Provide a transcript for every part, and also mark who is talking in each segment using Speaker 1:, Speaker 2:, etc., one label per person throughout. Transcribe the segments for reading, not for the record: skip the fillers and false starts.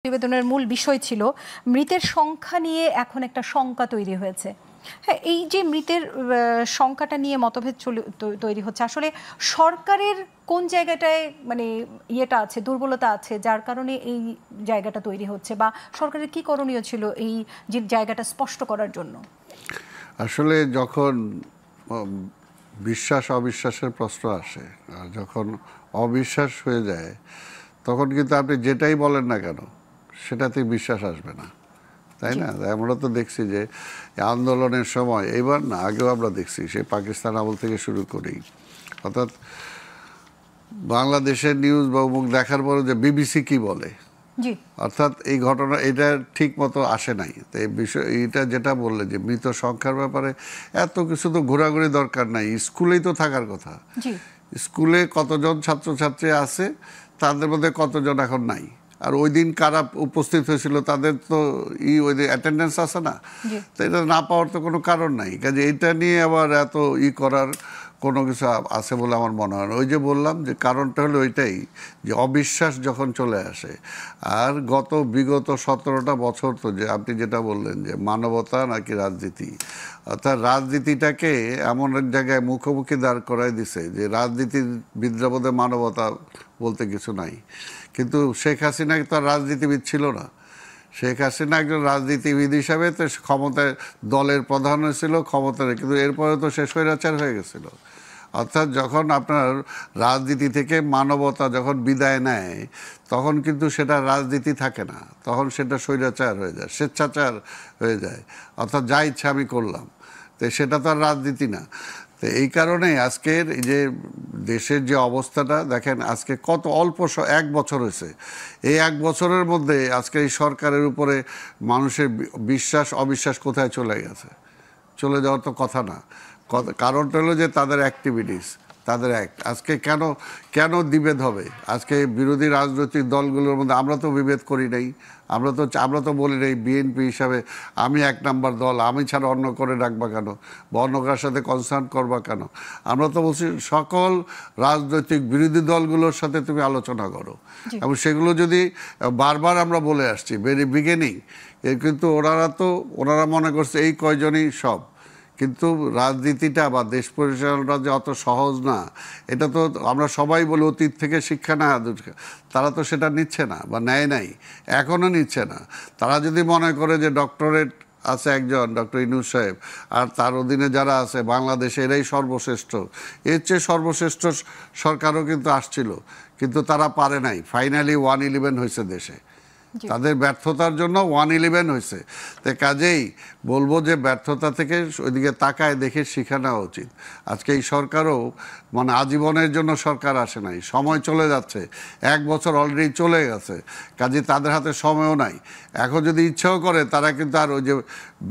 Speaker 1: প্রতিবেদনের মূল বিষয় ছিল মৃতের সংখ্যা নিয়ে এখন একটা শঙ্কা তৈরি হয়েছে। হ্যাঁ, এই যে মৃতের সংখ্যাটা নিয়ে মতভেদ তৈরি হচ্ছে, আসলে সরকারের কোন জায়গাটায় মানে ইয়েটা আছে, দুর্বলতা আছে যার কারণে এই জায়গাটা তৈরি হচ্ছে, বা সরকারের কি করণীয় ছিল এই যে জায়গাটা স্পষ্ট করার জন্য?
Speaker 2: আসলে যখন বিশ্বাস অবিশ্বাসের প্রশ্ন আসে, আর যখন অবিশ্বাস হয়ে যায়, তখন কিন্তু আপনি যেটাই বলেন না কেন সেটাতে বিশ্বাস আসবে না, তাই না? আমরা তো দেখছি যে আন্দোলনের সময়, এবার না আগেও আমরা দেখছি, সে পাকিস্তান আমল থেকে শুরু করেই, অর্থাৎ বাংলাদেশের নিউজ বা মুখ দেখার পরে যে বিবিসি কি বলে, অর্থাৎ এই ঘটনা এটা ঠিক মতো আসে নাই। তো এই বিষয় এটা যেটা বললে যে মৃত সংখ্যার ব্যাপারে এত কিছু তো ঘোরাঘুরি দরকার নাই, স্কুলেই তো থাকার কথা। স্কুলে কতজন ছাত্রছাত্রী আছে, তাদের মধ্যে কতজন এখন নাই, আর ওই দিন কারা উপস্থিত হয়েছিল তাদের তো ওই অ্যাটেন্ডেন্স আছে না, তো এটা না পাওয়ার তো কোনো কারণ নাই। কাজে এটা নিয়ে আবার এত করার কোনো কিছু আছে বলে আমার মনে হয় না। ওই যে বললাম যে কারণটা হলো ওইটাই, যে অবিশ্বাস যখন চলে আসে। আর বিগত 17টা বছর তো, যে আপনি যেটা বললেন যে মানবতা নাকি রাজনীতি, অর্থাৎ রাজনীতিটাকে এমন এক জায়গায় মুখোমুখি দাঁড় করাই দিছে যে রাজনীতির বিদ্রাপদে মানবতা বলতে কিছু নাই। কিন্তু শেখ হাসিনা তো রাজনীতিবিদ ছিল না। শেখ হাসিনা একজন রাজনীতিবিদ হিসাবে তো ক্ষমতায় দলের প্রধান হয়েছিল, ক্ষমতায়, কিন্তু এরপরে তো সে স্বৈরাচার হয়ে গেছিল। অর্থাৎ যখন আপনার রাজনীতি থেকে মানবতা যখন বিদায় নেয়, তখন কিন্তু সেটা রাজনীতি থাকে না, তখন সেটা স্বৈরাচার হয়ে যায়, স্বেচ্ছাচার হয়ে যায়। অর্থাৎ যা ইচ্ছা আমি করলাম, তো সেটা তো আর রাজনীতি না। তো এই কারণে আজকের এই যে দেশের যে অবস্থাটা দেখেন, আজকে কত অল্প 1 বছর হয়েছে, এই 1 বছরের মধ্যে আজকে এই সরকারের উপরে মানুষের বিশ্বাস অবিশ্বাস কোথায় চলে গেছে। চলে যাওয়ার তো কথা না। কারণটা হলো যে তাদের অ্যাক্টিভিটিস, তাদের আজকে কেন বিভেদ হবে? আজকে বিরোধী রাজনৈতিক দলগুলোর মধ্যে আমরা তো বিভেদ করি নাই, আমরা তো বলি নাই বিএনপি হিসাবে আমি 1 নাম্বার দল, আমি ছাড়া অন্য করে রাখবা কেন, বা অন্য কার সাথে কনসার্ন করবা কেন? আমরা তো বলছি সকল রাজনৈতিক বিরোধী দলগুলোর সাথে তুমি আলোচনা করো, এবং সেগুলো যদি বারবার আমরা বলে আসছি ভেরি বিগিনিং, কিন্তু ওনারা মনে করছে এই কয়জনই সব। কিন্তু রাজনীতিটা বা দেশ পরিচালনাটা যে অত সহজ না, এটা তো আমরা সবাই বলি অতীত থেকে শিক্ষা না, তারা তো সেটা নিচ্ছে না বা নেয় নাই, এখনও নিচ্ছে না। তারা যদি মনে করে যে ডক্টরেট আছে একজন ডক্টর ইউনূস সাহেব, আর তার অধীনে যারা আছে বাংলাদেশে এরাই সর্বশ্রেষ্ঠ, এর চেয়ে সর্বশ্রেষ্ঠ সরকারও কিন্তু আসছিল, কিন্তু তারা পারে নাই। ফাইনালি 111 হয়েছে দেশে, তাদের ব্যর্থতার জন্য 111 হয়েছে। তো কাজেই বলবো যে ব্যর্থতা থেকে ওইদিকে তাকায় দেখে শিখা নেওয়া উচিত। আজকে এই সরকারও মানে আজীবনের জন্য সরকার আসে নাই, সময় চলে যাচ্ছে, 1 বছর অলরেডি চলে গেছে, কাজে তাদের হাতে সময়ও নাই। এখন যদি ইচ্ছাও করে তারা কিন্তু আর ওই যে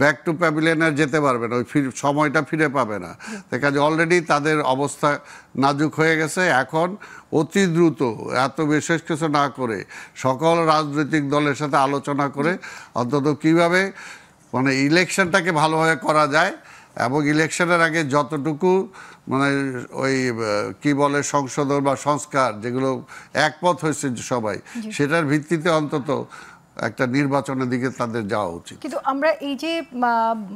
Speaker 2: ব্যাক টু প্যাভিলিয়ন আর যেতে পারবে না, ওই সময়টা ফিরে পাবে না। তো কাজে অলরেডি তাদের অবস্থা নাজুক হয়ে গেছে। এখন অতি দ্রুত এত বিশেষ কিছু না করে সকল রাজনৈতিক দলের সাথে আলোচনা করে অন্তত কিভাবে মানে ইলেকশনটাকে ভালোভাবে করা যায়, এবং ইলেকশনের আগে যতটুকু মানে ওই কি বলে সংশোধন বা সংস্কার যেগুলো একমত হয়েছে সবাই, সেটার ভিত্তিতে অন্তত একটা নির্বাচনের দিকে তাদের যাওয়া উচিত।
Speaker 1: কিন্তু আমরা এই যে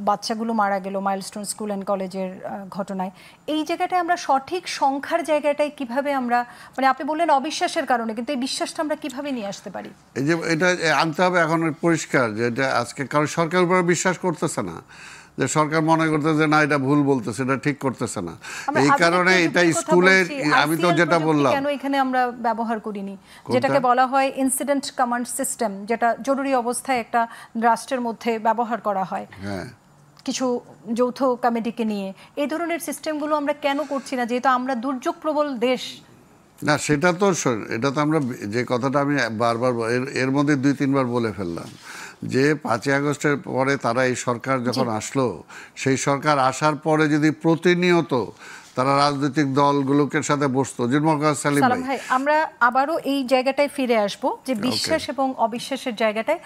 Speaker 1: বাচ্চাগুলো মারা গেল মাইলস্টোন স্কুল অ্যান্ড কলেজের ঘটনায়, এই জায়গাটায় আমরা সঠিক সংখ্যার জায়গাটায় কিভাবে আমরা, মানে আপনি বললেন অবিশ্বাসের কারণে, কিন্তু এই বিশ্বাসটা আমরা কিভাবে নিয়ে আসতে পারি?
Speaker 2: এই যে এটা আনতে হবে এখন পরিষ্কার, যে এটা আজকে কারণ সরকারের উপরে বিশ্বাস করতেছে না, যে সরকার মনে করতেছে না এটা ভুল বলতেছে, এটা ঠিক করতেছে না। এই কারণে এটা স্কুলের, আমি তো যেটা বললাম,
Speaker 1: কেন এখানে আমরা ব্যবহার করিনি যেটাকে বলা হয় ইনসিডেন্ট কমান্ড সিস্টেম, যেটা জরুরি অবস্থায় একটা রাষ্ট্রের মধ্যে ব্যবহার করা হয় কিছু যৌথ কমিটিকে নিয়ে, এই ধরনের সিস্টেমগুলো আমরা কেন করছি না, যেহেতু আমরা দুর্যোগ প্রবল দেশ?
Speaker 2: না, সেটা তো এটা তো আমরা যে কথাটা আমি বারবার এর মধ্যে 2-3 বার বলে ফেললাম, যে 5ই আগস্টের পরে তারা এই সরকার যখন আসলো, সেই সরকার আসার পরে যদি প্রতিনিয়ত তারা রাজনৈতিক দলগুলোকে সাথে বসতো,
Speaker 1: সালাম ভাই, আমরা আবারও এই জায়গাটায় ফিরে আসবো যে বিশ্বাস এবং অবিশ্বাসের জায়গাটায়।